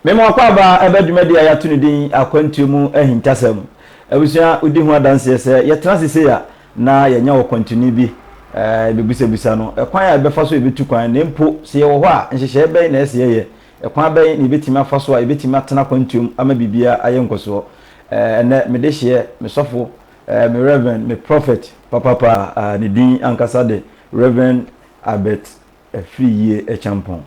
Memo akwaba ebedumedi ayatu din akwantumu ahintasem abusua udi hu adanse se yetena sese ya na yenya wo continue bi bebisa no ekwan ya befa so ebetu kwan na mpo se ye wo ho a nhyehyɛ bɛn na ese ye ekwan bɛn ni betimi afa so a ebetimi atena kwantum ama bibia aye nkoso ene medehye mesofo me reverend me prophet papa ni din ankasa de Reverend Albert Afriye Echampon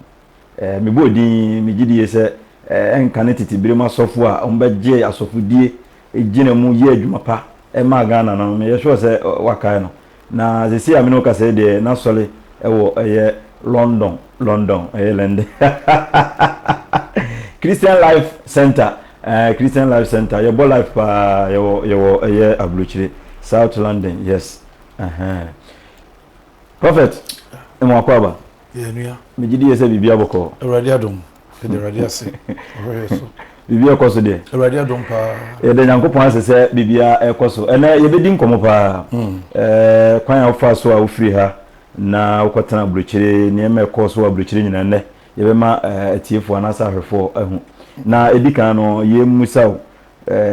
me bodin me gidie se enkane titibire masofo a ombagye asofodie ejina mu ye adwuma pa ma Ghana no me yesho se wakai no na zesi amino ka se de na sole ewo London Ireland Christian Life Center Christian Life Center your boy life pa your Abluchire South London yes Prophet emo akwaba nua me gidi se bibia boko Awurade adom de Awurade ase so bibia ekoso de Awurade adom pa de Nyankopon asese bibia ekoso ene ye bedi nkomo pa kwan afa so a ofiri ha na ukotana Abluchire niema ekoso Abluchire nyina ne ye be ma atiefo anasa ahwefo ahu na edika no ye musaw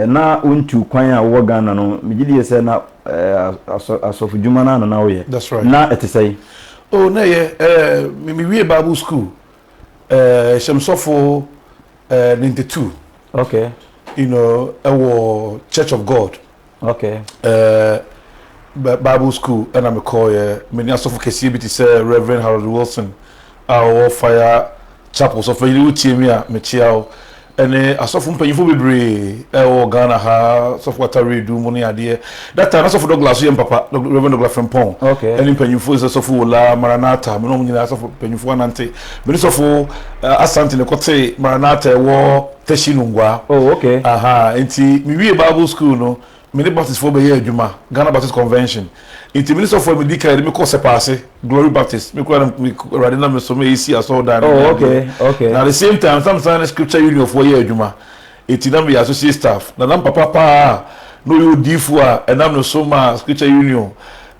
na untu kwan a wo Ghana no megidi ye se na asofu juma na wo ye na etesai oh na ye mi wie Bible school Shemsofo 92 okay you know our Church of God okay Bible school and I'm call me na Sofo kesi bi say Reverend Harold Wilson our fire chapel so for you tie me a me chia ene asofo mpanyifo bebre Ghana ha sofo atare du mo ne ade that time asofo Douglas yem papa Reverend Douglas Frempong okay ene mpanyifo sofo la Maranatha me no mo nyina asofo mpanyifo anante me sofo asante ne kote Maranatha wo Teshinungwa oh okay enti mi wie Bible school no me ne Baptist for be ye adwuma Ghana Baptist Convention enti minister for medical me ko sepase Glory Baptist me ko rade na me so me isi aso da oh okay na the same time sometimes scripture union for ye adwuma enti na me associate staff na papa no you difu a enam no so ma scripture union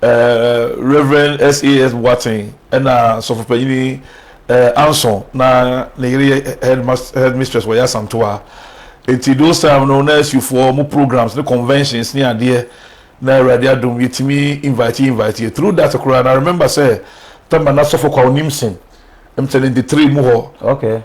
Reverend SAS Watson and so for panyini Anson na headmistress wa yasamtoa enti those time no na you for more programs the conventions ni ade na radio adom yetimi invite through that akura na remember say tamba na sofo kwa onimsen I'm telling the three more okay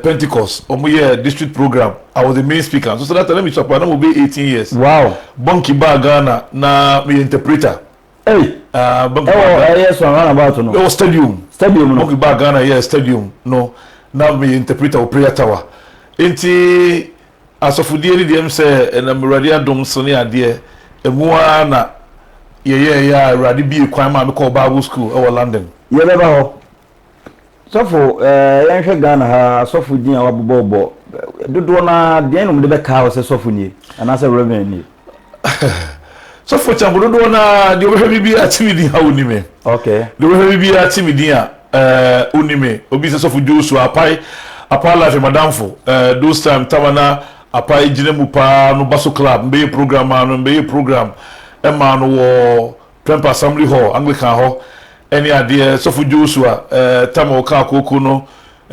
Pentecost omuye district program I was the main speaker so that let me talk na mo be 18 years wow bonki ba Ghana na me interpreter hey yes one about no it was stadium no bonki ba Ghana yes stadium no na me interpreter o prayer tower enti asofudie ni dem say na radio adom so ne ade emuwa na ye Awurade bi kwan ma me call Bible school e London ye beba ho sofo yenhwe Ghana ha sofo din a wabobo dodo na den no de be ka se sofo nie ana se reverend nie sofo chambo dodo na de obehwe bi atimidi ha onime okay de obehwe bi atimidi a onime obi se sofo Joshua apai life madamfo those time tamana apai jinemu pa no baso club mbe program no mbe program ema no wo Temple Assembly Hall Anglican Hall any idea sofo Joshua tamo ka akoko no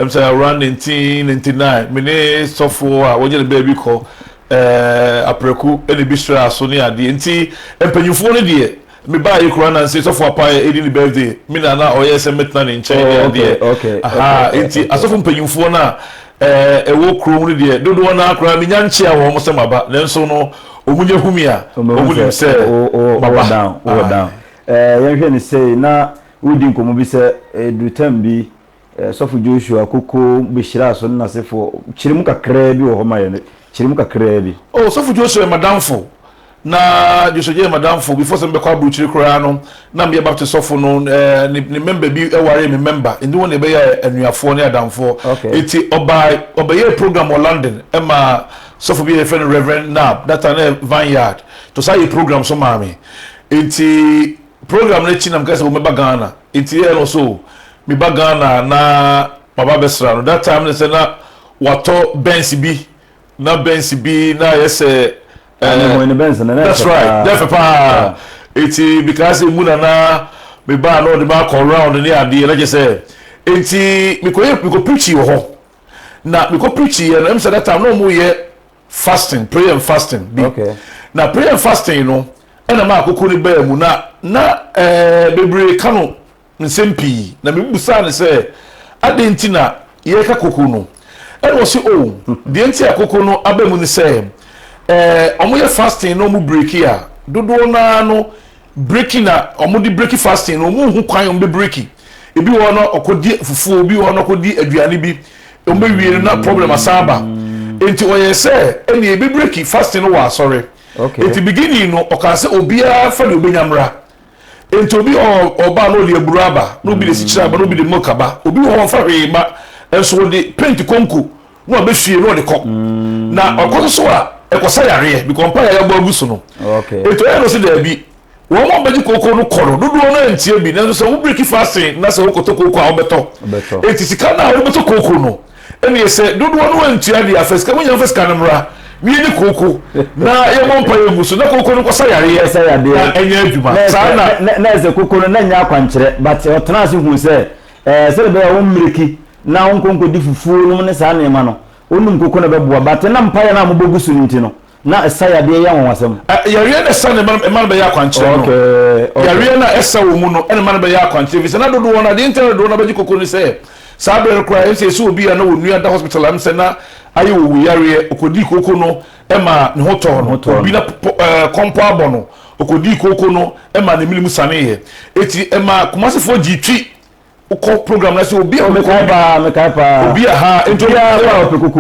say around 1999 mene sofo a wonye baby ko apreku ene bistra so ne ade enti empanyufo no de me ba ye kura na say sofo apai edi birthday me na oyese metna ne nche okay enti asofo empanyufo na ewo krom ni de dodo na akra mi nyanche a wo mo se maba nenso no omunye humia omunye se baba down yenhwe ni say na udi nkomo bi se edutam bi sofo Joshua koko beshira so na sefo chirimu kakra bi wo homa ye chirimu kakra bi sofo Joshua madamfo na Joshua madamfo before some be kwa Abluchire kura no na me Baptist sofo no ni member bi eware me member ndi won e be ya anuafo ne adamfo eti obaye program o London ema sofo bi friend Reverend Nab that an Vineyard to say program so mami eti program na chi na mkase wo me Ghana eti e no so me Ghana na baba besra no that time ne say na wato Benz bi na yes That's right. Therefore, it's because Munana me ba no the ba call round the idea like you say. It's me go preach you home. Now me go preach you and I'm say that time no more fasting, prayer and fasting. Okay. Now prayer and fasting, you know, and I'm akoko ni ba mu na bebre kanu nsempi na me busa ne say adentina ye ka koko no. And was oh the entire akoko no abamu ni say omo fasting no mu break here. Dodo na no breaking na omo di break fasting no mu hu kwan omo be break. Ebi wo no okodi fufu obi wo no okodi aduane bi omo wie na problem asaba. Enti oye say eni ebi break fasting no wa sorry. Okay. Enti beginning no oka say obia fa le obenyamra. Enti obi oba no le eburaba no bi le sichira ba no bi le mokaba obi wo fa hwe ba enso de paint konku no abefie no de kọ na okoso so a ekosa yare because pa ya gbo aguso no. Okay. Eto ya no se da bi wo mo beji koko no koro dodo no entie bi na so wo break fasting na se wo koto koko a obeto eti sika na wo beto koko no eni se dodo no entie dia first ka mo nya first ka namra mi ni koko na ye mo mpa ye guso na koko no kosa yare na enya adwuma sa na eze koko no na nya akwankyere but otena ase hu se se be wo mmiriki na onkonko di fufuo no ne sa na ma no onum koko na beboa but na mpa ya na mo bogusu nti no na esaya de ya wonwasem yare na sa ne man be ya kwankyere no okay yare na esa wo mu no ene man be ya kwankyere fi se na dodo wona de internet do na beji koko ni se sa be rekwa se so obi ya na wonu ya da hospital am se na ayi wo yare okodi koko no ema ne hoto no obi na kompo abono okodi koko no ema ne milimu sane ye eti ema kumasefo gitwi uko program na se obi a mekaipa obi a ha ento ya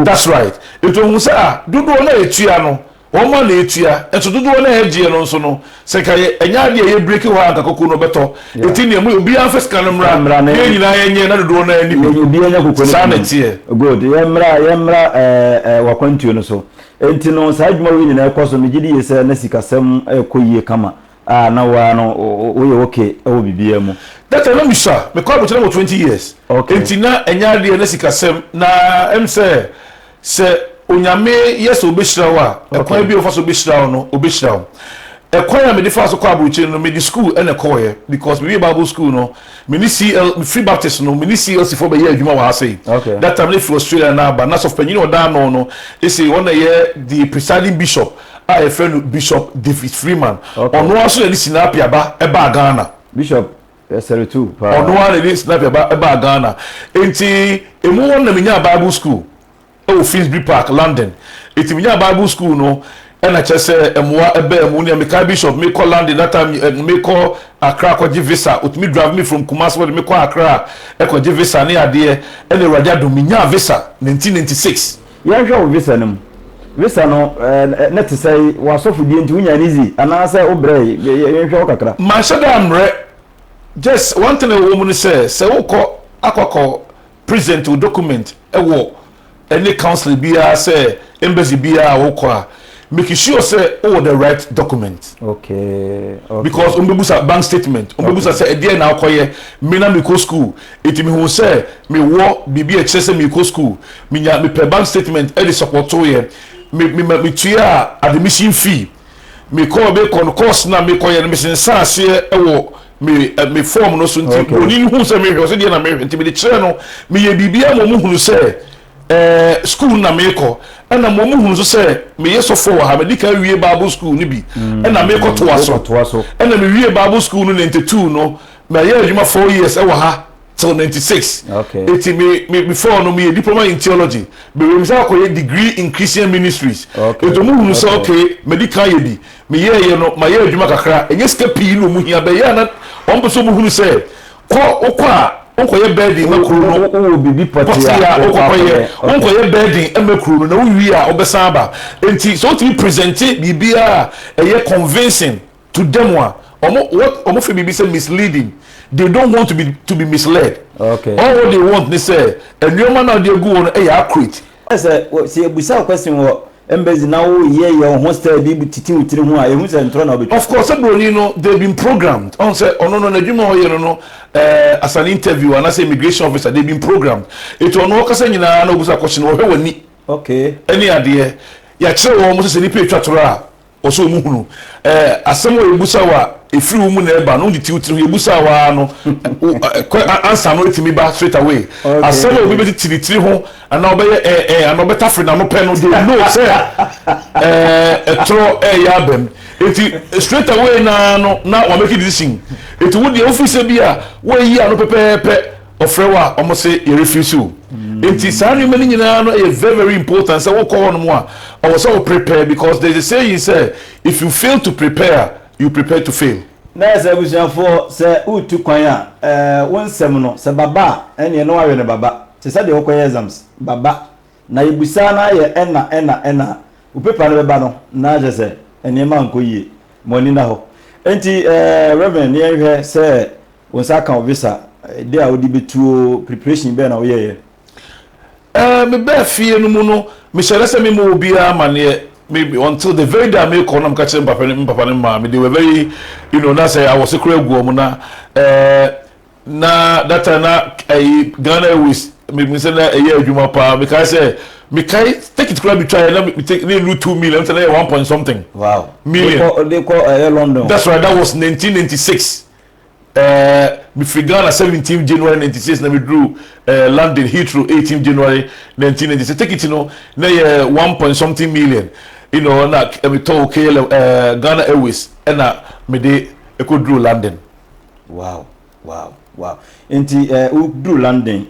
that's right ento hu sa dodo na etua no woma na etua ento dodo na hegie no nso no se kai enya de ye break ho aka koko no beto eti ne mu obi an first kan mra ye nyina ye nye na dodo na ani obi enya koko no sanity good ye mra wakwantuo no so enti no sa adwuma wi nyina ekoso megidi ye se na sikasem ekoyie kama na wa no oye okay ewo bibia mu that let me sir me call about 20 years okay enti na enya de na sikasem na em se onyame yes obeshira wa ekwan bi ofa so obeshira no obeshira ekwan ya me di fa so kwa abuche no me di school ene koye because me Bible school no me ni CL free baptist no me ni CLC for be ye adwuma wa say that time me for Australia na ba nas of penyin o da no e say one year the presiding bishop a friend Bishop David Freeman ono aso le sinapia ba e ba Ghana Bishop SR2 ono wa le sinapia ba e ba Ghana enti emu won na me nya Bible school o Finsbury Park London enti me nya Bible school no e na chese emwa ebe emu ne me ka Bishop me call London that time me call Accra ko give visa utmi drive me from Kumasi where me call Accra e ko give visa ne ade e le radia do me nya visa 1996 ya hwa visa nem visa no net say wasofu die nti unya nizi ana say obre ye hwa kakra ma shada amre just one thing a woman say woko akoko present to document e wo any council bia say embassy bia woko a make sure say all the right document okay because umbebusa bank statement umbebusa say e dey na akoye me na me go school it me who say me wo bibia chese me go school me nya me bank statement e dey support to ye me tua admission fee me call be course na me koye me sensa ase e wo me form no so nti oni hu se me hwose de na me nti me de kire no me ye bibia mo hu se school na me ko na mo hu so se me ye so for ha me dika wie Bible school ni bi na me ko to aso na me wie Bible school no 92 no me ye adwuma 4 years e wo ha till 96 okay eti me before no me diploma in theology be we say akoye degree in Christian ministries eto mu hu so okay medical ye bi me ye no ma ye adwuma kakra enye step no mu hia be ye na on so mu hu say ko okwa onkoye birthday makuru no o bibi potia onkoye birthday emakuru no na wi a obesan ba enti so to present bibia eye convincing to them one omo fe bibi say misleading. They don't want to be misled. Okay. All what they want, they say, and no man now they go on accurate. Yes, see, we saw a question what embassy now your hostel be titi within who I who's and throne of it. Of course, you know, they've been programmed. On say, oh no, you know, as an interview and as an immigration officer, they've been programmed. It will not say, you know, no question or when okay. Any idea? Yeah, so almost a nipi chatura. oso mu hunu asemo ebusa wa efiri wo mu na eba no de tiwtiri ebusa wa no answer no etimi ba straight away asemo obi be tiritiri ho ana obeye ana obeta free na no pe no dey know say etro ya bem eti straight away na wa make decision eti wo de office bi a wo yi ano pepepe ofrewa omo say you refuse you enti sanu mani nyina no is very very important say wo call no mo a I was so prepare because there's a saying say if you fail to prepare you prepare to fail na say busianfo say utu kwan a wonsem no say baba ene no awe ne baba say say de okoye exams baba na ibusa na ye ena upepa no beba no na je say ene ma nkoyie moni na ho enti reverend ne hwe say wonsa kan visa de a odi betuo preparation be na wo ye me be fie no mu no me share say me mo bia mane maybe until the very day me call am catch papa ne ma me they were very na say I was secret go mu na that na Ghana with me say na adwuma pa me kai say me kai take it club try na me take me 2 million say 1 point something wow million they call London. That's right, that was 1996 me Ghana 17th January 96 na me drew London Heathrow 18th January 1996 take it na 1 point something million na me talk Ghana Airways na me dey e ko drew London. Wow enti u drew London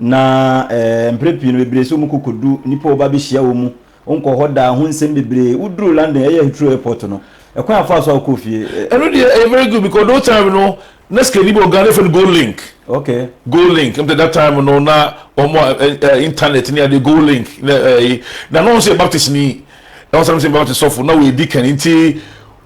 na mprepi no bebre so mu kokodu nipa oba be hia wo mu onko hoda ho nsem bebre u drew London Heathrow airport no e kwa afa so akofie very good because those time next can you Ghana for Go Link. Okay. Go Link. At that time, no na internet near the Go Link. Now no say Baptist ni. Now some say Baptist software. Now we deacon into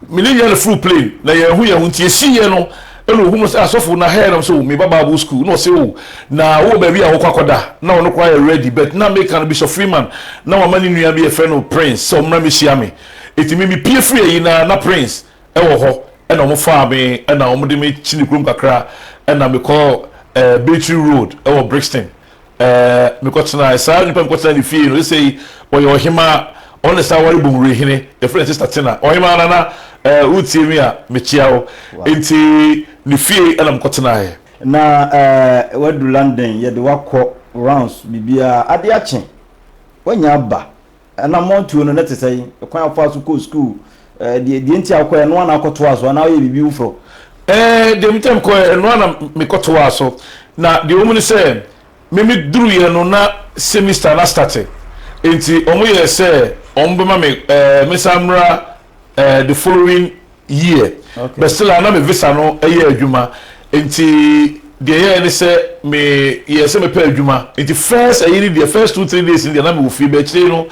millennial full plane. Now who ya hunti see no. Eno who must software na hair so me Bible school. No say oh. Na wo baby a kwakoda. Now no quite ready but now make can Bishop Freeman. Now my money nua be a friend of Prince. So na me share me. It me pay free na Prince. Ewo ho. And I'm farming, and I'm de me chini krum kakra, and I'm call Battery Road, or Brixton. Me got tonight, sir. You got tonight. If you say, "Well, you're hima on the sawari bumuri hine," your friend sister Tina, or hima nana, utimia mechiao, inti ni fee, and I'm got tonight. Na what do London? Yeah, the walk rounds bibia adiache. When you ba, and I'm on to no net say, a kind of fast school. The enti akwa no na akoto aso na ye bibi ufro the mitem ko no na me koto aso na the woman say me duru ye no na semester na start enti omo ye say ombe ma me samra the following year okay. But still na me visa no eye adwuma enti the year ni say me ye say me pay adwuma enti first the first 2-3 days in the na me wo fi be kire no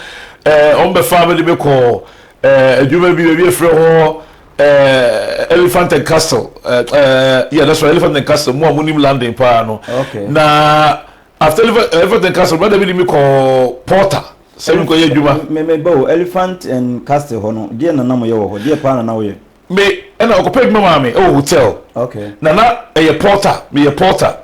ombe family be call adwuma bi frɛ Elephant and Castle yeah that's right Elephant and Castle mo amunim landing pa no okay. Na after Elephant and Castle brother bi me call Porter say me ko ye adwuma me bo Elephant and Castle ho no die na na mo ye wo ho die pa na na wo ye me na okopa adwuma ma me hotel okay na Porter me Porter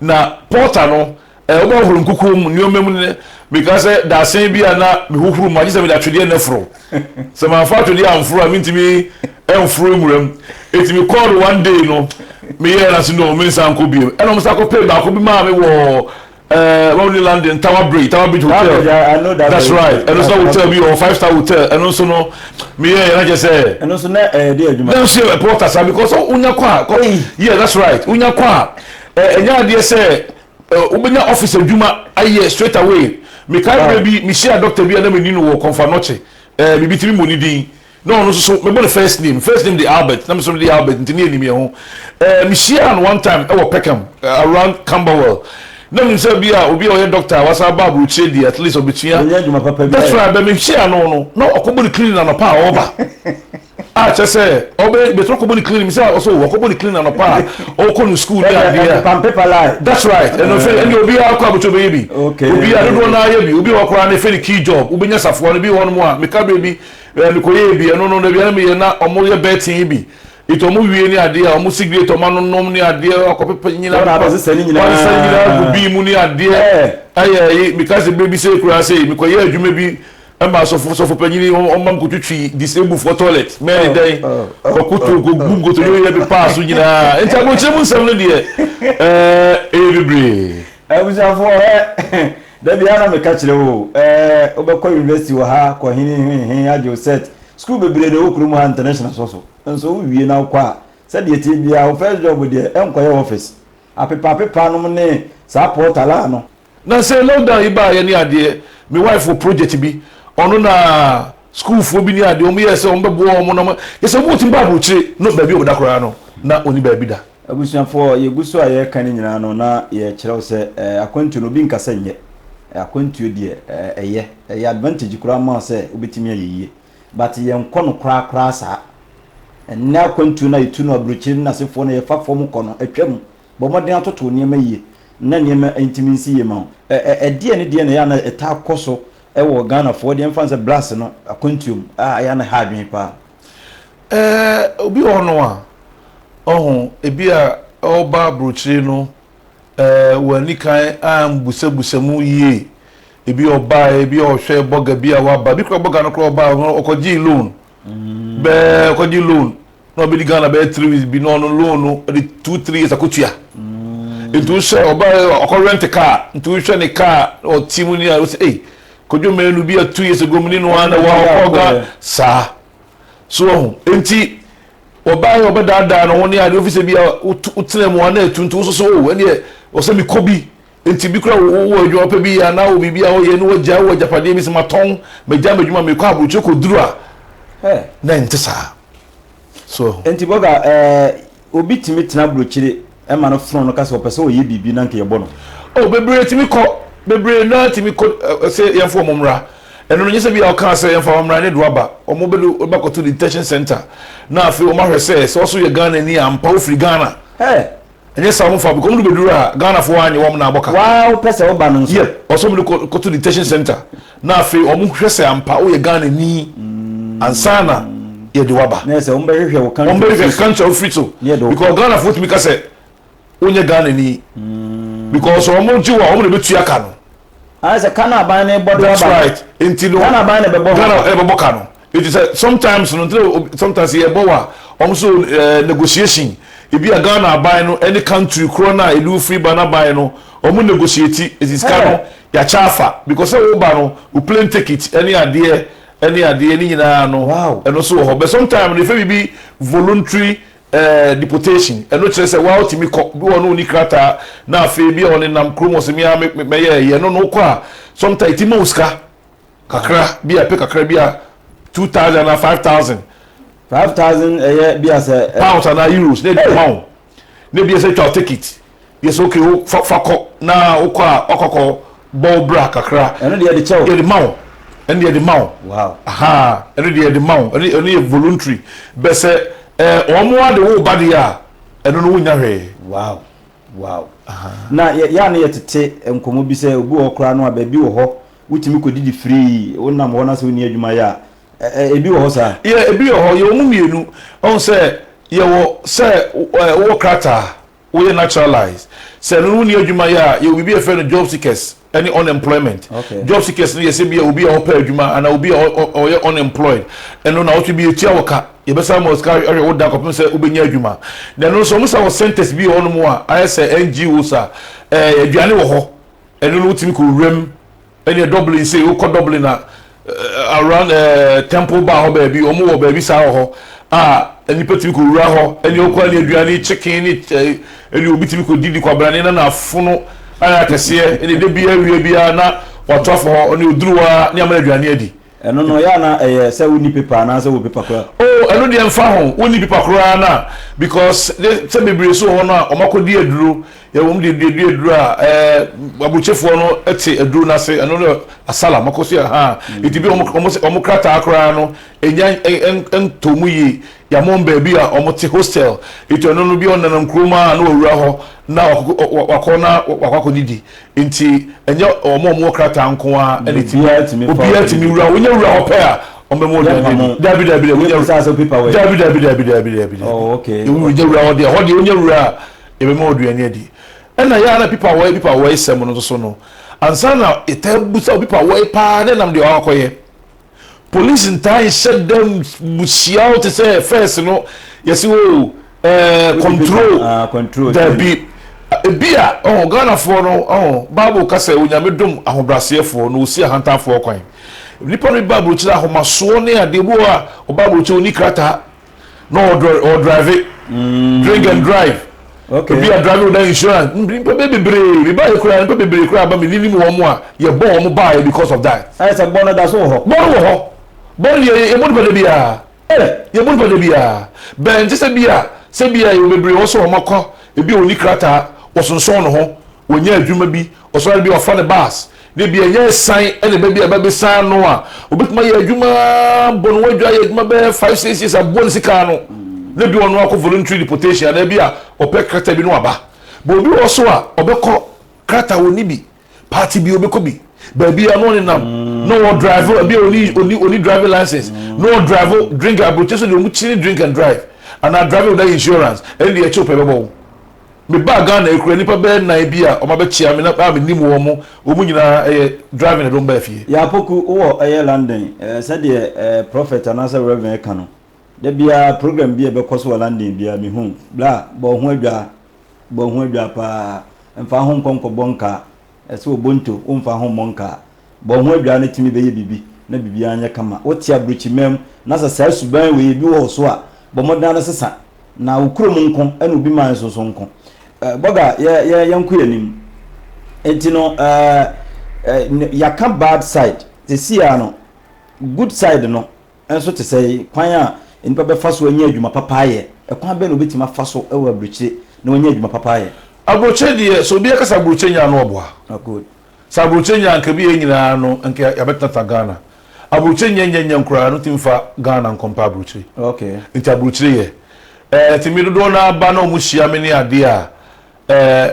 na Porter no oba huru nkuku mu niomem ne because that same be na me huhuru ma just be that twede na fro so my father dey am fro I mean to me fro muram etimi call one day no me here na so no me sanko bi e no msako pay ba ko bi ma me wo Lonely London Tower Bridge Hotel. I know that. That's right. And also hotel be or 5-star hotel. And also no me here na just say. And also na dey adwuma. Dem say Porter say because unya kwa. Yeah, that's right. Unya kwa. Enya dey say ubenya office adwuma aye straight away. Me kai be me share doctor bi na me ni no wo confirm noche. Me bitimi money din. No so me the first name the Albert. Na me so the Albert ntini enimi ho. Me share one time e wo Peckham around Camberwell. No me say bia obi o doctor was about Bruchedi at least obitua. That's right, but me share no okobodi clean na no pa over. Just say obe betro okobodi clean me say also okobodi clean na no pa o ko no school there. That's right. And obi akwa buto baby. Okay. Obi a do na ye bi obi wakora na fe key job. Obi nya safo no bi won mo a me ka baby me ko ye bi no na bi na me ye na omo ye betting bi. Ito mu wie ni ade a mu cigarette o manu nom ni ade akopepa nyina na ba se ni nyina go bi mu ni ade aye because baby say kura say me ko ye adwuma bi Emma so panyini on mam ko twitwi disable for toilet men dey ko kutu go gum go to you be pass nyina enta go chemu nsem no de every abusafo da bia na me ka kire wo obekọ university wo ha ko hin ajo set school bebre de okuru mu ha international so nso wie na kwa se de tie bia wo first job de enkoye office apepa no ne sa portal no na say lockdown iba ye ni ade me wife for project bi ono na school fo bi ni ade omo ye se omo bebo omo na ye se mo timba bo chire no ba bi omo da kora no na oni ba bi da abusuafo ye guso aye kan nyina no na ye kirew se akwantu no bi nkasa nye akwantu de eye advantage kura ma se obetimi ayeye but ye nko no kura sa na akwantu na itu no abruchi na sefo na ye fafo mu kono atwam bo modern atoto niema yie na niema intimacy ye ma die ne die na ya na eta koso ewo Ghana for de mfanse blast no akwantu ya na ha adwen pa obi ono a ohun ebi a oba abruchi no wani kan busamu yie ebi oba ebi ohwe boga bi a waba bi kro boga no kro oba okoji loan be okoji loan no be Ghana be 3 weeks bi no loan no 2-3 years akotua into share oba okọ rent car into share ne car o timu ni a say kojo menu bi a 2 years ago mini no ana wa oga sa so enti oba dada no woni ade office bi a utene mo na tuntu so o ene o se mi kobi enti bi kra wo adwo pa bi ya na o bi a o ye no wagya wo japade bi se maton meja medwuma me kwa abuche ko duru a na enti sa so enti boga obi timi tena brochire e ma no front no kase opese o ye bibi na nke ye bo no o bebre timi ko bebre na timi ko se ye fo momra eno nyese bi a ka se ye fo momra ne do aba o mo belu ba ko to detention center na afi o ma hwese so so ye Ghana ni ampa o free Ghana enye sa mo fa bi ko mo beduru a Ghana fo anye wo na aboka wow pese o ba no so o so mo ko to detention center na afi o mo hwese ampa o ye Ghana ni ansana ye de waba na se o mbe hwehwe wo kan o mbe hwehwe kan cho free to because Ghana fo timi ka se onye Ghana ni because o mo jiwa o mo betu aka no as a kana ban na bodo that's right intino kana ban na bebo Ghana e bebo kano it is sometimes no sometimes ye bowa so negotiation e bi a Ghana ban no any country corona elu free bana ban no o mo negotiate it is kano ya chafa because we ba no we plane ticket any ade ni nyina no wow and also ho but sometimes if we be voluntary deportation eno kire se wa otimi ko bi wono ni krata na afi bi on nam kromos mi ye no kwa sometimes ti mauska kakra bi a pe kakra bi a 2000 and 5000 bi as pounds and euros ne pound ne bi se cho ticket yes okay fa na okwa okoko ball bra kakra eno de chew ye de maw eno de maw wow aha eno de maw eno voluntary be se omo ade wo bade ya eno no wunya hwe wow na ya na yetete enkomo bi se obi okra no aba bi wo ho wutimi ko didi free wonam ho na se woni adwuma ya ebi wo ho sa ye ebi wo ho ye omu mienu on se ye wo se wo krata wo ye naturalize se no woni adwuma ya ye obi be fe no job seekers any unemployment job seekers no ye se bi obi a opa adwuma ana obi o ye unemployed eno na wo to bi etia wo ka ye be sam oscar wo da ko se obenya adwuma na no so mo sa wo sentence bi ono mo a aye se NGO sa aduane wo ho eno no wutimi ko rem ene double say wo ko double na around temple bar ho ba bi omo wo ba bi sa ho eni petimi ko wura ho eni okwa ni aduane chicken ni eni obi timi ko didi kwa brane na afuno aya kese eni de bia wie bia na watofo ho oni oduruwa ni amana aduane adi eno no ya na se woni paper na se wo paper kra eno de mfa ho woni paper kra na because se bebre so ho na omakodi aduru ye wom de aduru a abuchefo no eti aduru na se eno no asala makosi ha itibi omukrata akra no enya entomu yi ya momba bi a omote hostel ito eno no bi onanam kroma na owura ho na wakona wakwakodidi enti enya omo krata nko a eniti obi atimi wura wonya wura ho pa omemo dabi wonya sa so paper we dabi oh okay wonya wura ho de wonya wura ebemo oduane adi ena ya na people we sem no so no ansa na itabusa people we pa na nam de wakoye police ntan shed them musia to say first no yes control there be bia Ghana for no Bible ka say onyamedom ahobrase for no osi ahanta for kwan nipa no Bible chira ahomaso ne adebo a Bible chi oni krata no drive it drink and drive okay be a driver with insurance baby buy kura baby kura ba me nimu wo a ye bon wo buy because of that I say bon da so ho bon ye mo de bia ye mo de bia ben je se bia ye bebre wo so wo makọ ebi oni krata osonson no ho wonya adwuma bi osoro bi ofa ne bus de bia ye san ene ba bia ba be san no a obetuma ye adwuma bon wadwa ye adwuma be 5-6 years abon sika no ne bi ono akọ voluntary deportation na bia opɛ krata bi no aba bo bi wo so a obekɔ krata woni bi party bi obekɔ bi ba bia no ne nam no driver bia oni driver license no driver drink abroach so de mu chini drink and drive and I drive with that insurance and the echo pebebo me ba Ghana ekura nipa be na bia o ma be chia me na ba me nim wo mo nyina driving don ba fie ya poku wo London said the prophet and answer reverend kanu de bia program bia be koso London bia me hu bla bo hu adwa pa mfa ho nkonko bonka ese obonto o mfa ho monka bo hu adwa na timi be ye bibi na bibi anya kama o tia bruchi mem na sa suban we bi wo so a bo modana sesa na ukrom nko ena obi man so nko boga ya yanku yanim entino ya ka bad side te sia no good side no enso te say kwan a npa be faso anya adwuma papa ye kwan be no betima faso ewa abruchi na anya adwuma papa ye abruchi de so bi akasa abruchi nya no oboa good sa abruchi nya nka bi nyina no nka ya betata Ghana abruchi nya nkura no timfa Ghana nkompa abruchi okay nti abruchi ye timi do na ba na omuhia me ne ade a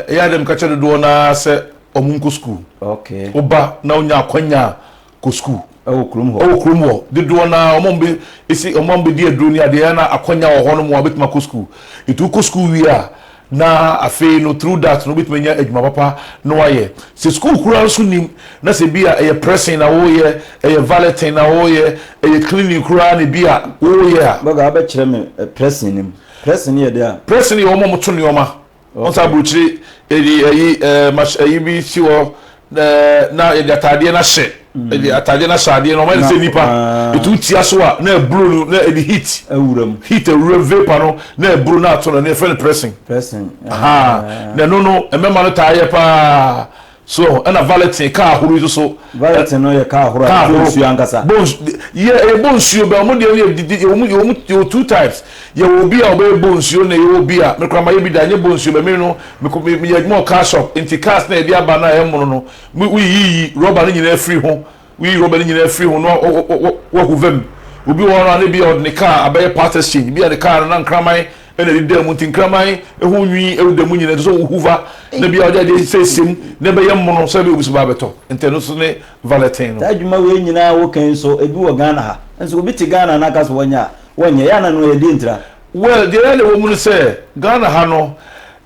ya dem ka che do na se omunku school okay oba na onya akwanya ko school krum ho de do na omombe isi omombe di adru ni ade na akwanya wo ho no mo abetima ko school itu ko school wi a na afi no through that no betima nya adwuma papa no waye se school kura so nim na se bia pressing na wo ye valeting na wo ye cleaning kura na bia wo ye a baga aba kire me pressing nim pressing ye there pressing ye omo to nioma on sa bruchiri bi si wo na atade na hye atade na shade no man se nipa etu tia so a na ebru na heat awuram vapor no na ebru na ato na friend pressing na no emema no taaye pa so and a valeting car huru so valeting no ye car huru bonsu angasa bonsu be mo de you two types ye will be a bonsu na ye will be a me kwama ye bi da nye bonsu be me no me ye mo car shop inti cars na e dia ba na e mo no we yi rubber ni nyina free ho we rubber ni nyina free ho no wo hovem obi wo na bi o de car abaye part exchange bi a de car na nkraman ena de dem ntinkraman ehu nwi ewdemu nyina so huva na bia oja de sesim na be yem no so be obusu ba beto enteno so ne valetin no tajuma we nyina wo kan so ebi wo Ghana ha enso obi ti Ghana na kaso wonya ya na no ye di ntra well de ele wo mu se Ghana ha no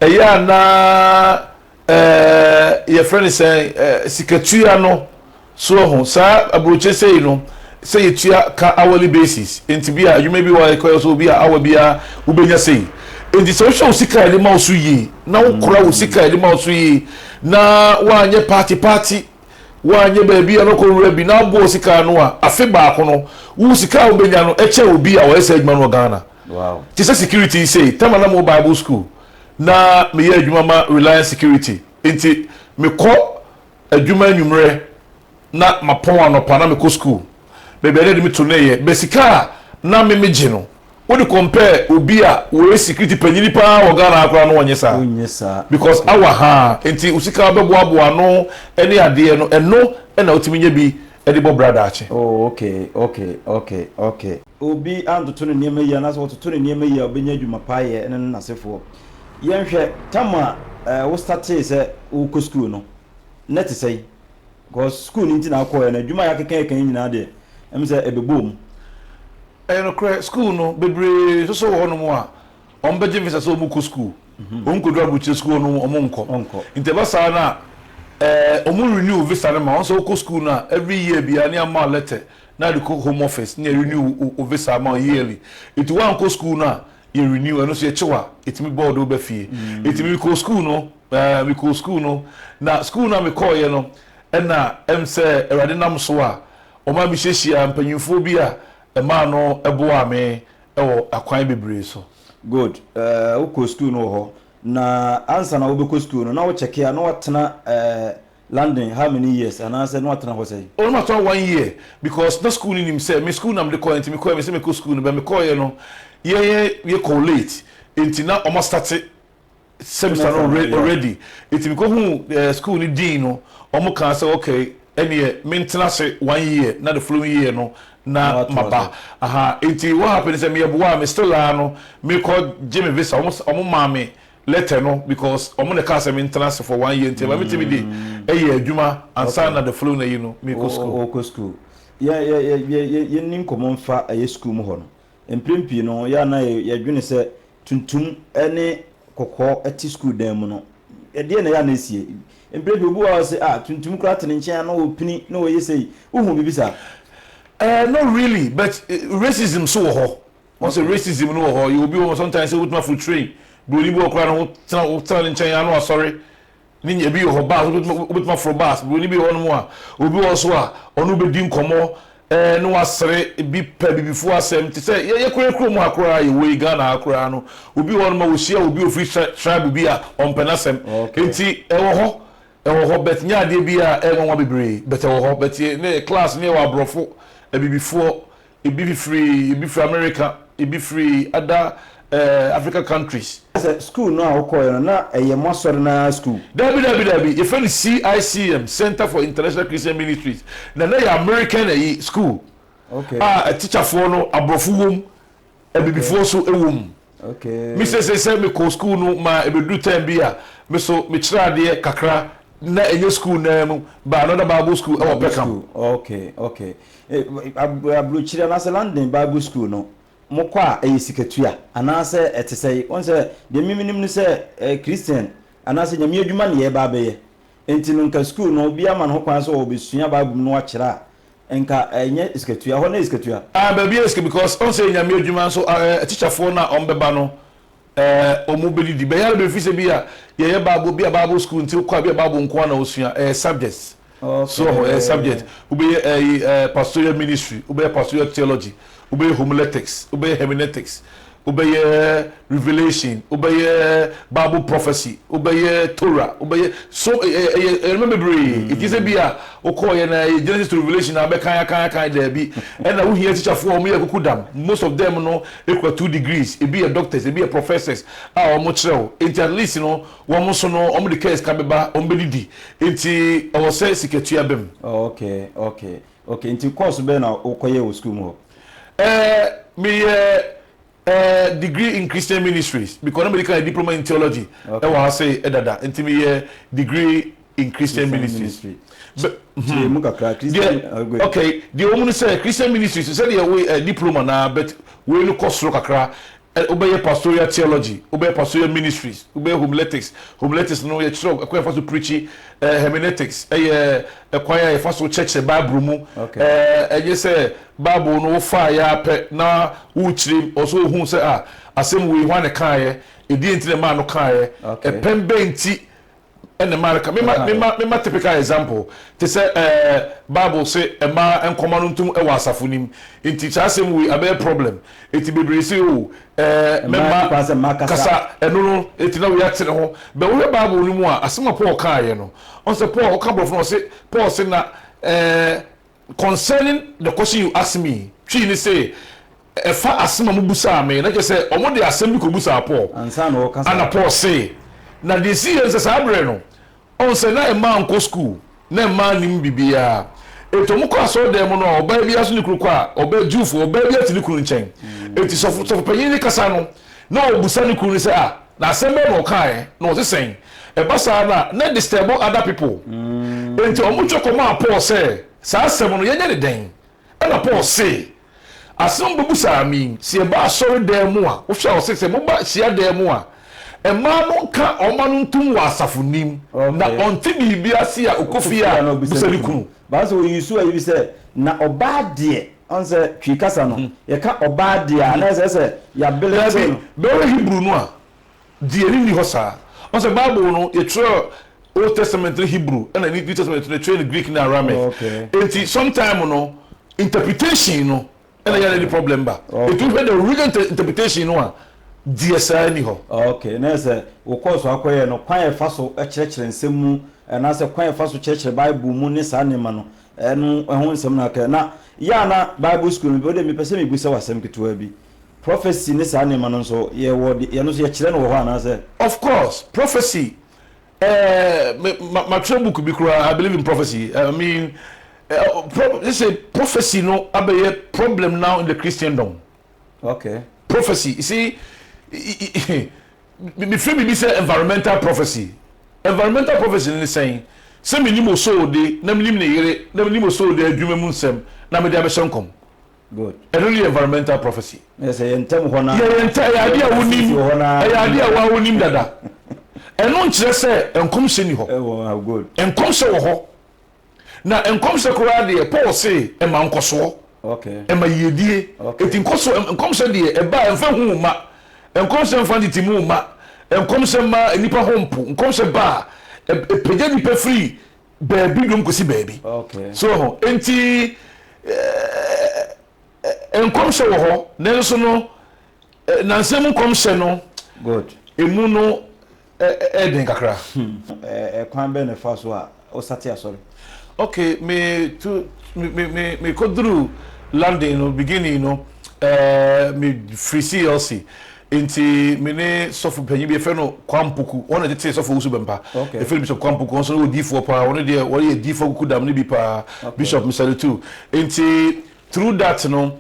eya na ye friend say sikatua no so ho sa abroche sei no say tua ka hourly basis enti bia you maybe why so bia hour bia ubenya sei enti so show sika de ma so yi na ukura wo sika de ma so yi na wanye party wanye ba bia no ko wura bi na bo sika no a afi ba ko no wo sika ubenya no eche obi a wo ese adwuma no Ghana wow ti say security say tamana mo Bible school na me ye adwuma ma Reliance Security enti me ko adwuma nwumre na mapon anopa na me ko school bebe ready me to neye besika na me meje no wo de compare obi a we security panyini pa wo Ghana akra no onyesa because our ha enti usika beboabo ano ene ade no eno na otimi nya bi ede bo brother ache oh okay obi andoto ne niam yi na so to ne niam yi obenya adwuma paye ene na sefo yenhwe tama wo start say wo ko school no net say because school nti na akọ na adwuma ya kekan nyina de em say ebebom no cre school no bebre so ho no mo a on beje visa so mu ko school on ko do abuche school no omonko inteba sa na omu renew visa na ma on so ko school na every year bia na ma letter na de ko home office na renew o visa ma yearly it one ko school na you renew and so ye chewa etimi board o ba fie etimi ko school no we ko school no na school na me call ye no na em say erade nam so a o ma mi hyehia mpanyimfo bi a e ma no eboa me ewo akwan bebre so good wo ko school no ho na answer na wo be ko school no na wo check ya na watena London how many years and answer no watena ho say o ma to 1 year because the school ni say me school na me call enti me call me say me ko school no be me call ye no ye collate enti na o ma start semester already enti me ko hu school ni dean no o mo kan say okay any maintenance 1 year na the following year no na maba aha enti what happen is me eboa me still no me call Jimmy visa o mo ma me letter no because o mo na ka say maintenance for 1 year enti ba me timi di adwuma ansa na the following year no me ko school ye nim common fa school mu ho no emprempi no ya na ye dwene se tuntum ene kokko eti school dan mu no de na ya na esie emprempi obu wa se tuntum kra tene nchen na opini na wo yesei uhu bibisa not really but racism so ho once racism no ho you be sometimes say with food train do ni bo kra no tana nchen ya no sorry ni nya bi ho ba with my from bus do ni bi ho no a obi wo so a onu be di nkomo no wasere bi pa bibifo asem ti say ye kure mu akora ye we Ghana akora no obi wo no ma wo hia obi ofri tribe bi a ompenasem enti ewo ho bet nya de bi a nwa bebre bet ewo ho bet ne class ne wa brofo bibifo ebi free America ebi free other African countries school no akoyo na eye mosoro na school dabi you find CICM Center for International Christian Ministries na ya American school okay a teacher for no abrofo wom bibifo so ewom okay me say me ko school no ma ebedu time bi a me so me kirade kakra na enye school na mu ba another Bible school e Peckham okay ablu chira na London Bible school no mokwa siketua anase etesei onse de miminim ni se Christian anase nyame adwuma ne ye ba be enti no nka school no bia ma no kwan so obesua Bible no akira enka enye siketua ho na siketua ba bia sike because onse nyame adwuma so teacher for na ombeba no omubeli di be ya be fi se bia ye Bible school nti kwa bia Bible nko na osua subjects so subject ube pastoral ministry ube pastoral theology ube homiletics ube hermeneutics ube revelation ube Bible prophecy ube Torah ube so remember it is a bia okoye na Genesis to Revelation na be kan there be and na we hear teacher for me akukudam most of them no equal 2 degrees e be a doctors e be a professors omo chrew enti at least no wo so no omo the case ka beba ombedidi enti o say siketua bem okay enti course be na okoye wo school mo me degree in Christian ministries because nobody can diploma in theology that was say edada enti me degree in Christian ministries but okay the woman say Christian ministries say the diploma na but we no course kakra obey pastoral theology obey pastoral ministries obey homiletics no ye chiro akwa for to preach hermeneutics choir for to church Bible mu you say Bible no fire pe na uchiri also hu say asem we wan kan ye edi enti man no kan ye pembe enti and America me typical example to say Bible say ma enkomanuntum e wasafunim enti chasem we abe problem enti bebre say o memma kasa eno enti na we atere ho be we Bible ni mu a asema Paul kan ye no on say Paul ka brofo no say Paul say na concerning the question you ask me twi ni say fa asema mu busa me na je say omo de asem bi ko busa Paul ana Paul say na the serious sabre no on say na e man ko school na man nim bibia eto mu ko aso dem no oba bi aso ni kruko a oba jufu oba bi atini kru nchen eti so panyin ni kasa no na obusa ni kru ni say na sembe no kai no se sen e basa na disturb other people enti omu choko ma Paul say sa asem no yenya de den e na Paul say asem bubusa mi si e ba sorry dem mu a wo hwa o say mo ba sia dem mu a emanu ka omanu ntum wa asafunim na onti bibia sia okofia busaliku ba so yisu ayi bi say na oba de on say twi kasa no ye ka oba de a na say ya belete be Hebrew no a de ni hosa on say Bible no ye tro Old Testament Hebrew and New Testament train Greek and Aramaic. Okay. And sometimes no interpretation no and I the problem ba. It will be the original interpretation no DSI ni ho. Okay. Na say wo course akoye no kwan e fa so e kire nsem mu na say kwan e fa so kire Bible mu ne sa ne ma no enu ho nsem na ka na ya na Bible school me de me pese me busa wasem ketwa bi. Prophecy ne sa ne ma no so ye wo ye no so ye kire no wo ho na say. Of course, prophecy my book I believe in prophecy. I mean, this is prophecy. No, I be a problem now in the Christendom. Okay. Prophecy. You see, me say environmental prophecy. Environmental prophecy is saying, "Say me ni mo so de, na me ni mo so de adwuma mu nsem, na me de abesem kom." Good. And only environmental prophecy. Yes, yentem ho na. Yeah, idea wonim. Idea wa wonim dada. Eno nkyere se enkom se ni ho. Oh, good. Enkom se wo ho. Na enkom se kora de Paul se e ma nkoso. Okay. E ma yedie. Eti nkoso enkom se de e ba enfa hu ma. Enkom se enfa nditi mu ma. Enkom se ma nipa hompo. Enkom se ba e peje nipa free baabi dum kosi baabi. Okay. So enti enkom se wo ho. Nenso no nansem enkom se no. Good. Emu no Eden kakra. Kwan be ne fa so a o sate asori. Okay, me kodru landing no beginning no me free CLC inti me ne sofu panyi bi fe no Kwampuku wona tete sofu usu bempa e fe bishop Kwampuku so no D4 pa wona de wona ye D4 kukudam ne bi pa bishop Misali too inti through that no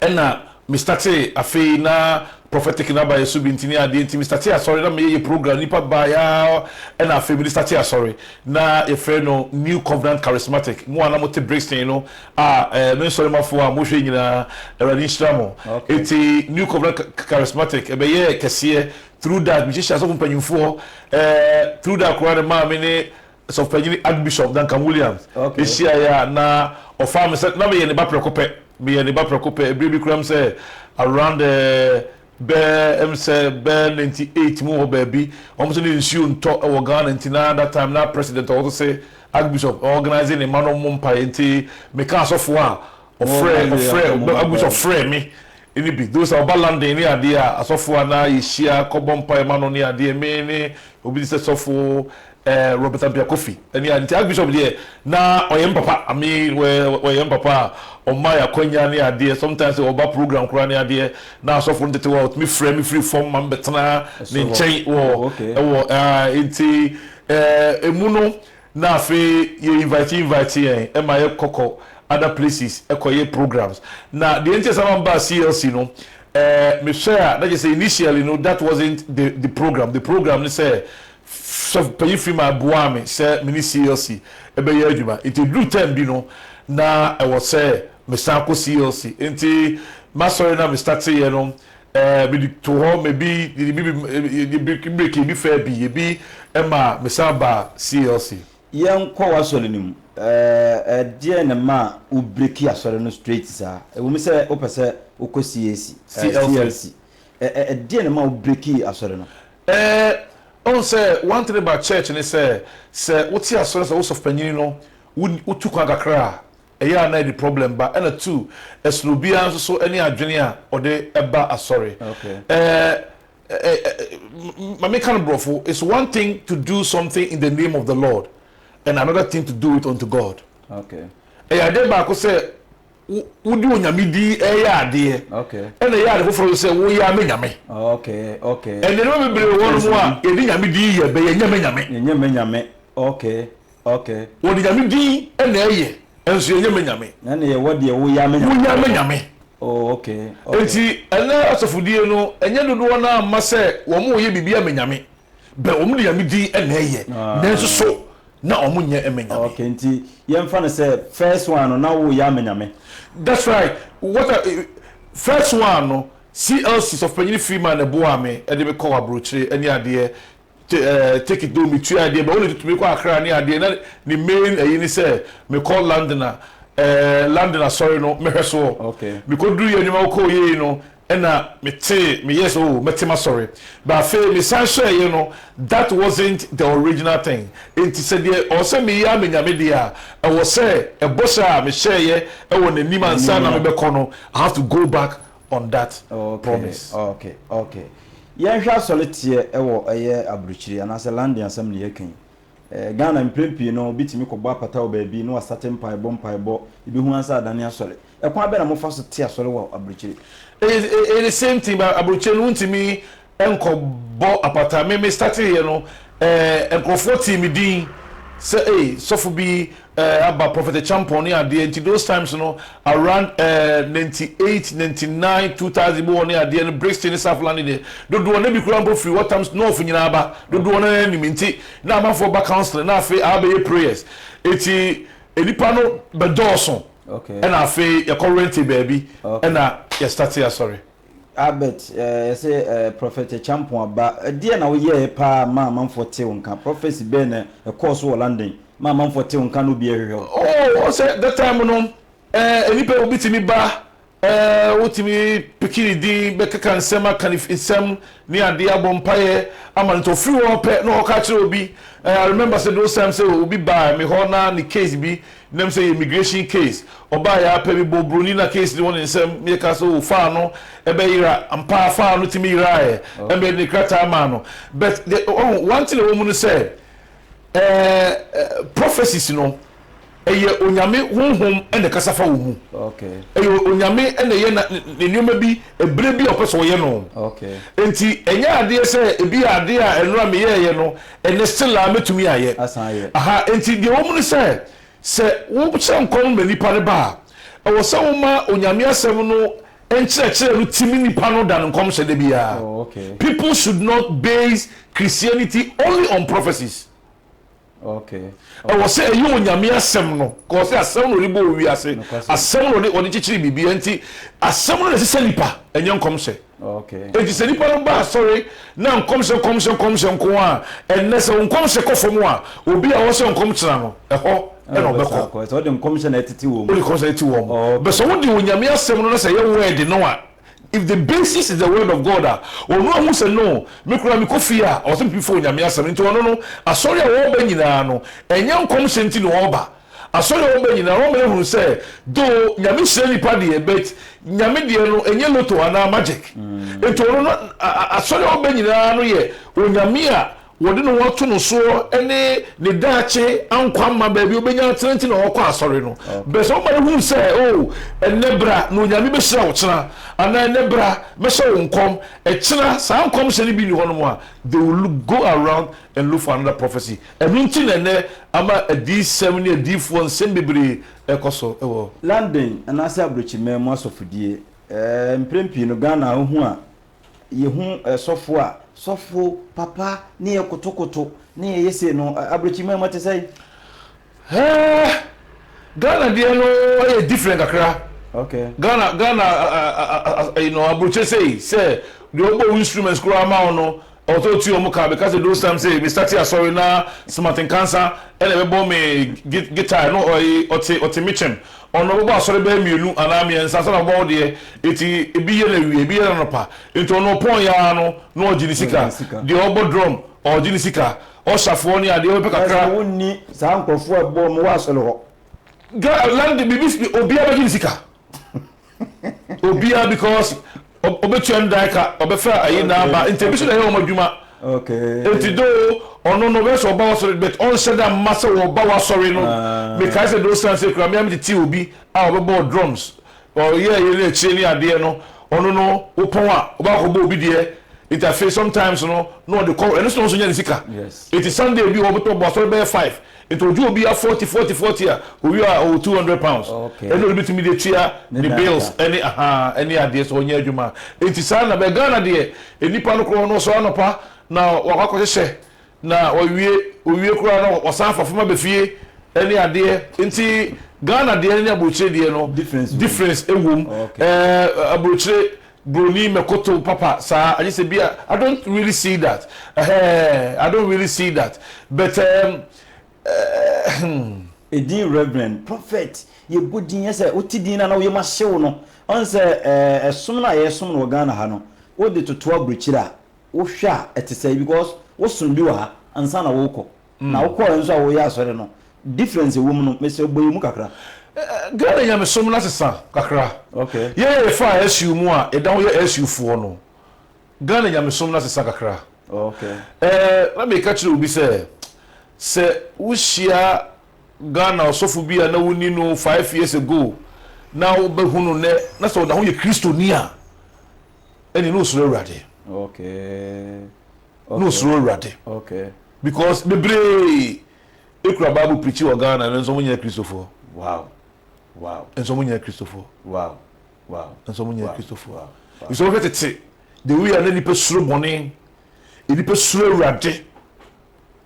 ena me starte afi na prophetic na ba yesu bintini ade inti me starte asori na me ye program nipa ba ya ena afi me starte asori na e fe no New Covenant Charismatic mo ana mo te Brixton no me sorry ma fo a mo hwe nyina erani stramo eti New Covenant Charismatic e be ye kese through that me sha so mpanyimfo through that kware ma me ne so panyini Archbishop Duncan Williams e sia ya na ofam se na me ye ne ba prekope me ye ne ba prekope e bi kram se around say 98 mo baby almost in issue nto e Ghana ntina that time na president also say Archbishop organizing a man on mumpa enti me can so for Archbishop frame me ini bi those are landing ni ade a asofo na yeshia kobompa e man on ni ade me ni obi se sofo Robert Ampia Kofi and the Archbishop there na oyem papa I mean we papa on my akonya ni ade sometimes oba program kura ni ade na so for the world me free form man betna ni nchen wo enti emuno na fe you invite e ma ye koko other places ekoye programs na the enti sama ba CLC no me share that you say initially no that wasn't the program they say so pay free my boame say mini CLC e be adwuma it do time bi no na I was say me sanko CLC enti masori na me start here no me to home maybe break bi fair bi ma me samba CLC yen ko wasori nim die na ma u break asori no straight sa e wo me say o pese o ko CLC die na ma u break asori no on say one thing about church and say what's your source of penny no we took kakra eya na the problem but and two eslobia so any adwene or the eba asori my kind brofo is one thing to do something in the name of the Lord and another thing to do it unto God eya dey ba ko say wudi onyamidi eya ade and eya ade foforo say wo ya menyame and the no be won mo a edi nyamidi ye be ye nyame wo di nyamidi and eye enso ye nyame na ne ye wo de wo ya menyame enti ene asofudie no enye dodo na ma say wo mo ye bibia menyame be wo mo di nyamidi and eye nenso so na omunye emenyame enti yemfa ne say first one na wo ya menyame. That's right. First one no CLC of Penny Freeman and Boame and they call a brooch any idea take it do me two idea but only to me kwa akra ni ade na the main ni say me call London London sorry no me hweso okay because do you nyuma ko ye no na me yes sorry but I feel me say you know that wasn't the original thing it said or say me ya me nyame dia I was say a bossa me share ye e won anim ansa na me be kono I have to go back on that promise okay yen hwa solitaire e wo eye abruchiri anase London asem ne yekan Ghana mprempi no bitimi ko ba pata obabi no asate mpai bo ibi hu ansa adane asole e kwa be na mo faso tie asole wo abruchiri the same thing but abruchiri no ntimi enko bo apata me started here no enko team din say so for be about Prophet Champion near the into those times you know around 98 99 2000 bo near the Brixton South London do one be kura free what times no for nyina ba do one any minti na ma for back counseling na fe abe prayers eti enipa no be dawson okay and afe your current baby and you start here sorry Albert say Prophet Champion ba dia na wo ye pa ma manfo te wonka prophecy be na course wo London ma manfo te wonka no bi ehwe oh say that time no enipa obi timi ba wotimi pikini din be kaka nsema kan isem ni ade abompaye amanto free wo pe no ka kire obi I remember say those times say obi ba me ho na ni case bi nem say immigration case oba ya pe bi bobroni na case ni won nsem me ka so fa no e be ira ampa fa no timi ira e be ni krata ma no but one thing we mun say prophecies no eye onyame honhom ene kasafa wo mu okay eye onyame ene ye na nneoma bi ebre bi opeso ye no okay enti enye ade se ebi ade a enura me ye no ene still a metumi aye asan aha enti de wo mu se wo chan kom me nipa ne ba wo se wo ma onyame asem no enchire no timi nipa no dan kom se de bia okay people should not base Christianity only on prophecies. Okay. I was say you nyame asem no ko say asem no ribo wi ase asem no oni chichiri bibi enti asem no se nipa enye nkom se okay enti se nipa no ba sorry na nkom se nko a enne se nkom se kofom a obi a wo se nkom kira no eho e no beko so de nkom se na etiti wo mo nkom se etiti wo be so wo de nyame asem no se ye word no a if the basis is the word of God or no who say no me kura me kofia or some people nyame asem nti ono no asori a wo ba nyina no enye nkom se nti no oba asori wo ba nyina wo me hu say do nyame se nipa de bet nyame de no enye loto ana magic nti ono no asori wo ba nyina no ye onyame a wode no woto no so ene ne daache ankwamma ba bi obenya trenti na wokọ asori no be so ba hu say oh enebra no nyame be hira wo kira ana enebra me so nkom e kira sa nkom se ni bi ni hono mo a they will go around and look for another prophecy eminti na ne ama adi 7 adi 4 nsem bebre ekoso ewo London ana sa abrochi memo asofudie mprempi no Ghana hu a ye hu sofo a sofo papa ne ye kotokoto ne ye yese no abrochi memo te say Ghana dia no e different akra okay Ghana you know abrochi say the obo instruments kura ma no auto ti omo ka because those times say we start here sorry na smarting cancer ele be bomb me guitar no oti michem ono bo asori be mienu ana mi ensa so na bo de eti ebi ye na wi ebi ye na pa enti ono pon ya no no oginisika the obo drum oginisika o shafo ni ade o pe kakra wonni sa nkofo ebo mo wa asori ho land bibi obi oginisika obia because obetu ndaka obefa ayi na ba interview na ye omadwuma okay enti do ono no be so ba wasori but on said that master wo ba wasori no because those times say kra me am ti obi a obebo drums or ye na chi ni ade no ono no opon a oba ko bo obi de interface sometimes no the call and so nya sika yes it is Sunday obi obeto bo wasori be 5 it will be a 40 a we are 200 pounds okay and will be to me the chair the bills any ideas on your juma it is na be Ghana de enipa no kro no so anopa na wakako hye na owie kura no wasanfa foma be fie any ade enti Ghana de any abuchire de no difference ewom abuchire broni mekoto papa sa I just say bia I don't really see that I don't really see that but edin reverend prophet ye godin ye say otidin na wo ye ma hyew no on say esom na ye som no Ghana ha no wo de toto abruchira wo hwa etesai because wo som bi wa ha ansa na wo kɔ na wo kɔ enso a wo ye asɔre no difference wo mu no me say boy mu kakra Ghana ya me som na sesa kakra okay ye fa SU mu a edan wo ye SU fo no Ghana ya me som na sesa kakra okay let me catch you obi say wo hia Ghana osofu bia na woni no 5 years ago na wo behunu ne na so da ho ye kristonia eni no suro urade okay no suro urade okay because bebre ekura bible preach o Ghana na nso munya kristofo wow nso munya kristofo wow nso munya kristofo you so get it the way na nipa suro bone nipa suro urade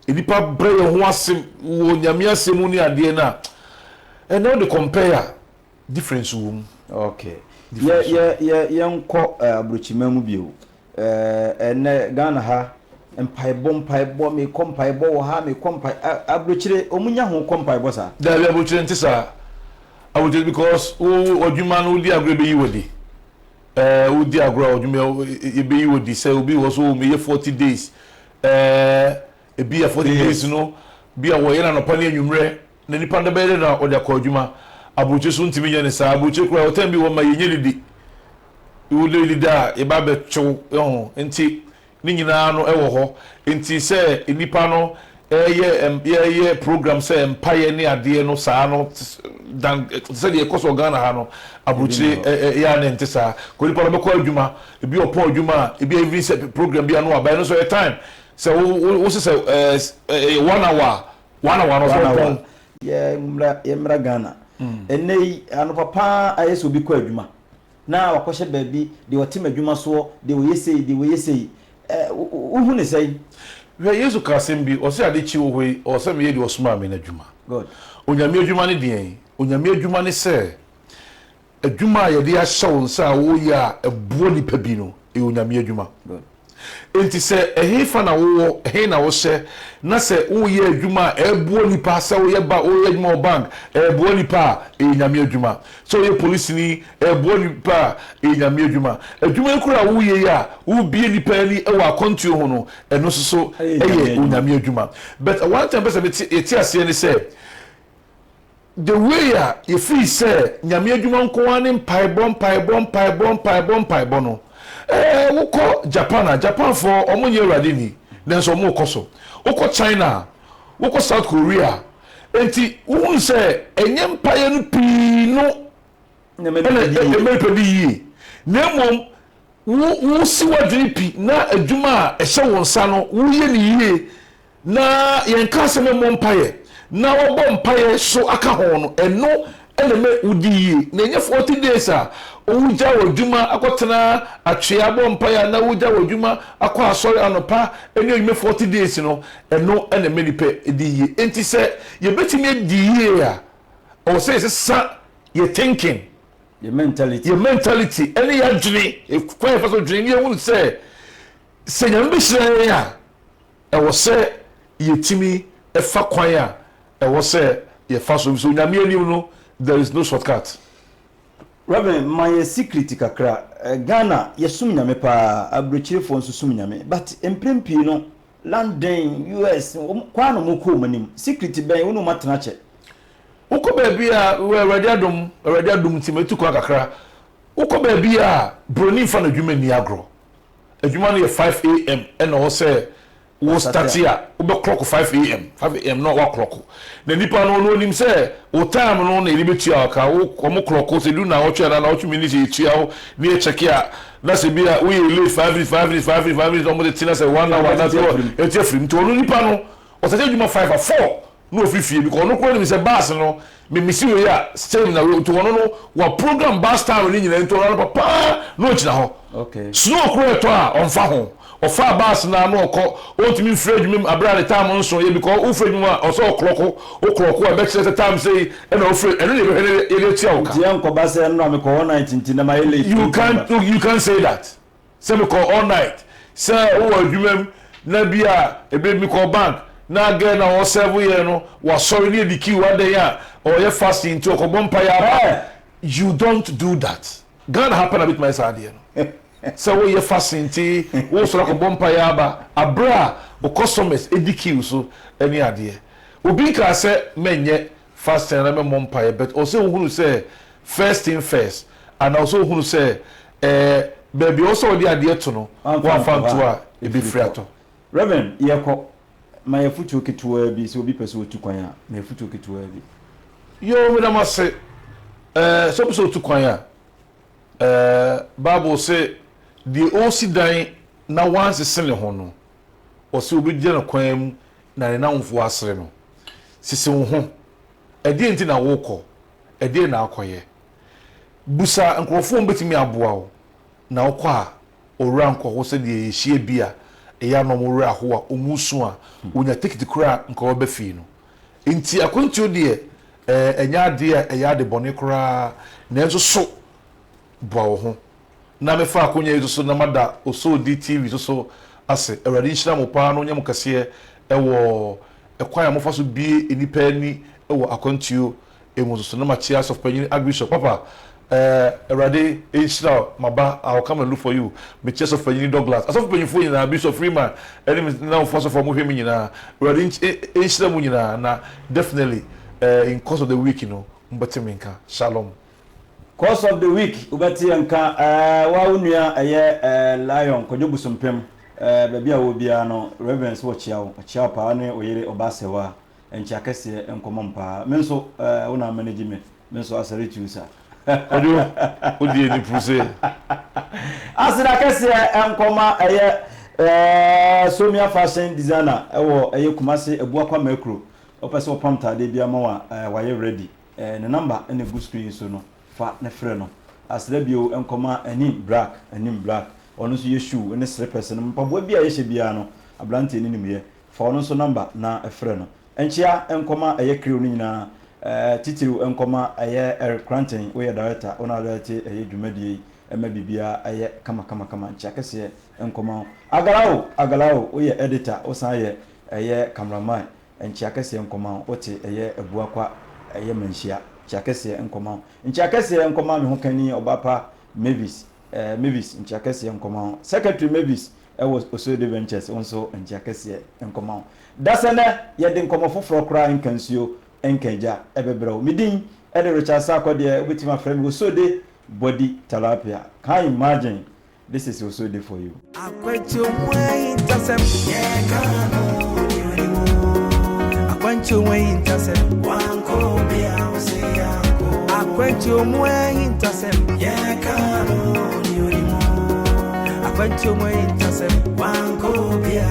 nipa bre ho asem wo nyame asem ni ade na and now the compare difference wo okay ye nko abrochima mu bio ene Ghana ha mpaibɔ me kompaibɔ wo ha me kompai abrochire omunya ho kompaibɔ sa da bi abrochire ntisa abrochire because odwuma no di agro be yiwodi odi agro odwuma e be yiwodi say obi wo so me 40 days e bi 40 days no bi a wo ye na no pa ne anwumre na nipa nda be na odi akɔ odwuma abrochire so ntimi nya ne sa abrochire kura o tan bi wo ma ye nyelidi wo le lida e ba be twu enti ni nyina no ewo ho enti se nipa no ye program se empire ni ade no saa no dan se de ekoso Ghana ha no abrochire ya ne ntisa ko nipa no be ko adwuma e bi opo adwuma e bi even se program bi anu aba no so time se wo se 1 hour no so ye mra Ghana enei anu papa ayeso bi ko adwuma na wakɔhye baabi de wɔtem adwuma so de wɔyesei uhu ne sei we Yesu kasem bi o se ade chi wo hoi o se me ye de osuma me na adwuma god onyame adwuma ne den onyame adwuma ne se adwuma ye de ahyew nsa wo ya ebuo nipa bi no onyame adwuma god enti se ehefa na wo ehe na wo hye na se wo ye adwuma ebuo nipa se wo ye ba wo ye adwuma bank ebuo nipa enyame adwuma so ye police ni ebuo nipa enyame adwuma adwuma ekura wo ye ya wo bie nipa ni e wa kontu ho no eno so eye onyame adwuma but one time person eti ase ni se the way you feel say nyame adwuma nko ane mpaibon no woko Japan for omunye urade ni denso omu koso woko China woko South Korea enti won se enye mpaye no pii no emerpedi nemom wo siwa dripi na adwuma a ehye wonsa no wo ye ni yie na yenka se memo mpaye na wo bom mpaye so aka ho no eno eleme udi na enye 40 days a owuja wadwuma akotena atwea bom mpaye na owuja wadwuma akọ asori anopa eni oyime 40 days no eno eleme nipe edi enti se ye betimi edi ye a o se sa ye thinking your mentality any ya dwene kwa fa so dwene ye won se nyame be hire ya e wo se yetimi e fa kwan a e wo se ye fa so nyame anim no there is no shortcut. Reverend, my secret kakra Ghana yesum nyame pa abrochire fo nso sum nyame but emprempi no London US kwa no moko manim secret ben wono matena che uko baabi a we already adum timetu kwa kakra uko baabi a broni fa na dwuma ni agro adwuma no ye 5 am and o say wo start here we be clock 5 am no wa clock na nipa no nim say o time no na elibetua aka wo komo clock se du na wo twa na wo tumi ni se tua wo ni e check ya na se bia we late 5 almost tina say 1 hour na so e tie free to no nipa no o se adwuma 5 or 4 no fifie because no ko ni se bass no me misi we ya stay na to wono no wa program bass time ni nyina to no papa no china ho okay snow ko to a on fa ho ofa bus na no okọ ontimi mfrɛ dwuma abra the time nso ye because wo frɛ dwuma oso okloko e be say time say e na wo frɛ eno ne ye tia wo ka tie nkoba sɛ no me call night ntina ma ele you can say that say me call all night say wo adwuma na bia e be me call bank na again na wo 7 year no wa sorry ne di kiwa den ya or ye fasting to okobọ mpa ya you don't do that God happen a bit my side no so we ye fasting ti wo so okobọ mpa ya ba abra o customers ediki so any ade obi ka say menye fasting na me mpa ya but also hunu say first thing first and also hunu say baby also the ade to no wa fanto a e be free ato Reverend yeko ma yafutu ketuwa bi so obi pese otu kwan a ma yafutu ketuwa bi yo me na mase so so otu kwan a Bible say the osi dan na once sele ho no o se obi gye na kwan mu na ne namfo asere no sisi wo ho edi enti na wo kɔ edi na akɔye busa nkrofo mbetimi aboa wo na wo kɔ a owura nkɔ ho se de ehie bia eya no mo wura ho a omusu a onya ticket kura nka wo ba fi no enti akontuo de enya de eya de bone kura na enso so bo wo ho na me fa akonya yi so na mada oso di TV so ase awrade nhyira mo pa no nyam kase ewo ekwan mo fa so bie enipa ni ewo akontuo emu so na ma cheers of penny Archbishop papa awrade nhyira maba I will come and look for you me cheers of penny Douglas aso penny fo nyina Bishop Freeman eni na fo so for mo hwemi nyina awrade nhyira mo nyina na definitely in course of the week you know mbatemenka shalom course of the week ubati nka wa unua lion kojobusumpem baby a wo bia no reverence wo chia pa ne oyere obasewa encha kese enkomompa menso una manage me menso asare tusa odi ni puse asira kese enkoma somia fashion designer ewo kumase ebuakwa macro opese opamta de bia ma wa ye ready ne number ene good screen so no fa ne frɛ no asra bio enkoma anim black ono so yeshu ene slippers no mpabo bia yehye bia no ablante ni nimye fa ono so number na frɛ no enchia enkoma crew no nyina titiru enkoma Eric Cranton we director ona director dwumadie ema bibia kama enchia kese enkoma agalao we editor osan cameraman enchia kese enkoma wote ebuakwa manhia Chakese enkoma nchakese enkoma me ho kani obapa Mavis nchakese enkoma secretary Mavis was Osode Ventures also nchakese enkoma dasene ye de enkoma foforo kra nkansuo enkaja ebebrew midin e de Richard Sakode obetima frame Osode body tilapia can imagine this is Osode for you akwantu mwe intasem akwantu mwe intasem wanko bia akwantu mwe intasem akwantu mwe intasem wanko bia